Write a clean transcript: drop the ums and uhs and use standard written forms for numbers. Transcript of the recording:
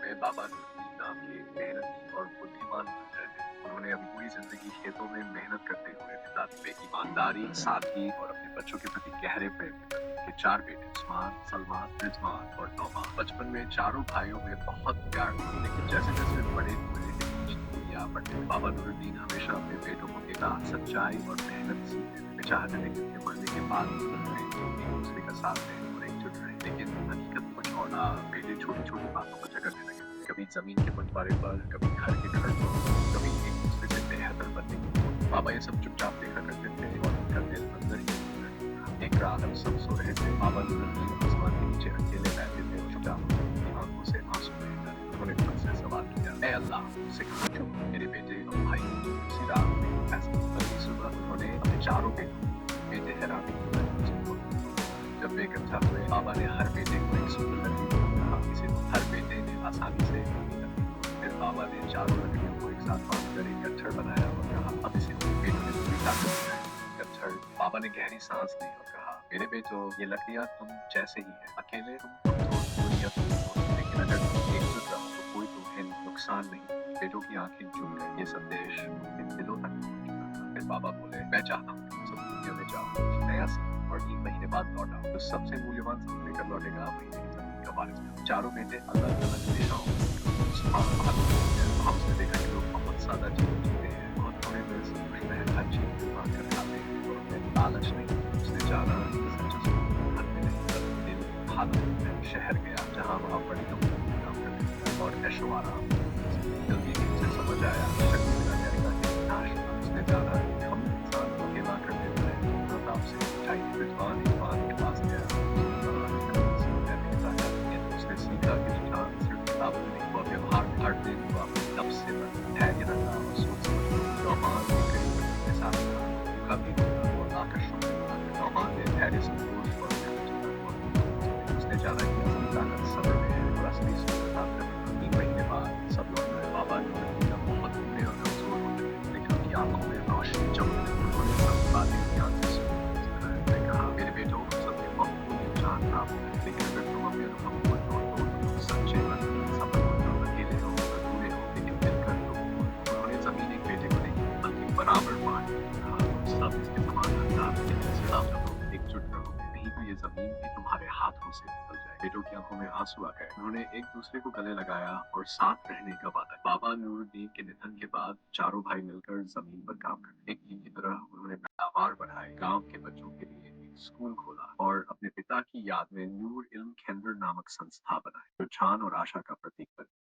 में बाबा नूरुद्दीन नाम के एक मेहनती और बुद्धिमान बुजुर्ग थे। उन्होंने अपनी पूरी जिंदगी खेतों में मेहनत करते हुए पिता की ईमानदारी, सादगी और अपने बच्चों के प्रति गहरे प्रेम के प्रतीक। उनके चार बेटे उस्मान, सलमान, रिजवान और नौमान। बचपन में चारों भाइयों में बहुत प्यार था, लेकिन जैसे जैसे बड़े हुए बीच दूरियां बढ़ने, बाबा नूरुद्दीन हमेशा अपने बेटों को पिता, सच्चाई और मेहनत सीखने थे। वे चाहते थे कि उनके मरने के बाद भी वे एक दूसरे का साथ दें और एकजुट रहें। लेकिन हकीकत कुछ और था। बेटे छोटी छोटी बातों पर झगड़ने लगे, कभी जमीन के बंटवारे पर, कभी घर के खर्चों पर, कभी एक दूसरे से बेहतर बनने की होड़। बाबा ये सब चुपचाप देखा करते थे और उनका दिल अंदर ही अंदर टूटा। एक रात हम सब सो रहे थे। बाबा नूरुद्दीन आसमान के नीचे अकेले बैठे थे और चुपचाप अपनी आंखों से आंसू बहकर उन्होंने खुद से सवाल किया, ऐ अल्लाह, मुझसे कहा क्यों मेरे बेटे और भाई उसी रात में फैसला। अगली सुबह उन्होंने अपने चारों बेटे हैरानी की नजरों से देखा। जब वे इकट्ठा हुए, बाबा ने हर बेटे को एक सुंदर लकड़ी कहा, इसे हर बेटे ने आसानी से अपनी लकड़ी दी। फिर बाबा ने चारों लकड़ियों को एक साथ बांधकर एक गट्ठर बनाया और कहा, अब इसे बेटों ने पूरी ताकत दिखाई। गट्ठर। बाबा ने गहरी सांस ली और कहा, मेरे बेटो, ये लकड़ियां तुम जैसे ही है, अकेले तुम कमजोर, दुनिया तुम, लेकिन अगर तुम एकजुट रहो तो कोई तुम्हें नुकसान नहीं। बेटों की आंखें झुक गई। ये संदेश उनके दिलों तक पहुंच चुका था। फिर बाबा बोले, मैं चाहता हूँ तुम सब दुनिया में जाओ, एक नया सीखो और 3 महीने बाद लौट आओ। तो सबसे मूल्यवान सब लेकर लौटेगा, महीने की जमीन का वारिस बनेगा। चारों बेटे अलग अलग दिशाओं में निकले। उस्मान भाग गया। वहां उसने देखा कि लोग बहुत सादा जीवन जीते हैं, बहुत थोड़े में संतुष्ट हैं, हर चीज बांट कर खाते हैं और उन्हें लालच नहीं। उसने जाना कि सच्चा सुकून घर में नहीं बल्कि दिल, हालत में। शहर गया जहाँ वहाँ बड़ी कंपनी में काम करने लगा और ऐशो आराम। जल्दी ही उसे समझ आया, शक्ति बिना कहने का नाश था। उसने जाना कि हम इंसान अकेला करते हैं, प्रताप से ऊंचाई। विद्वान ईमान के पास गया, उसने कहा, कभी किसी को कहने की ताकत नहीं है। उसने सीखा कि जान सिर्फ किताबों में नहीं, वह व्यवहार हर दिन वो अपने नफ्स से लड़ा, धैर्य रखा और सोच समझ। नौमान एक गरीब बच्चे के साथ था, भूखा भी था और आकर्षण में था। नौमान ने धैर्य, संतोष और मेहनत का अनुभव। उसने जाना कि असली ताकत सब्र में है और असली सुंदरता में। 3 महीने बाद सब लौट आए। बाबा नूरुद्दीन अब बहुत बूढ़े और कमजोर हो चुके थे, लेकिन उनकी आंखों में रोशनी चमक रही। उन्होंने सब बातें ध्यान से सुनी। उसने कहा, मेरे बेटो, तुम सबके बहुत इंसान काम हो, लेकिन अगर तुम अपने अनुभव को जोड़ दो तो तुम सच्चे बनो, सफल बनो। अकेले हो, अधूरे हो, लेकिन मिलकर तुम हो। उन्होंने जमीन एक बेटे को नहीं बल्कि बराबर बांट दी। कहा, तुम सब इसके समान हकदार हो, लेकिन साथ रहो, एकजुट रहो, नहीं तो ये जमीन भी तुम्हारे हाथों से निकल जाए। बेटों की आंखों में आंसू आ गए। उन्होंने एक दूसरे को गले लगाया और साथ रहने का वादा किया। बाबा नूरुद्दीन के निधन के बाद चारों भाई मिलकर जमीन पर काम करते। एक टीम की तरह उन्होंने पैदावार बढ़ाई, गांव के बच्चों के लिए एक स्कूल खोला और अपने पिता की याद में नूर इल्म केंद्र नामक संस्था बनाई, जो ज्ञान और आशा का प्रतीक बनी।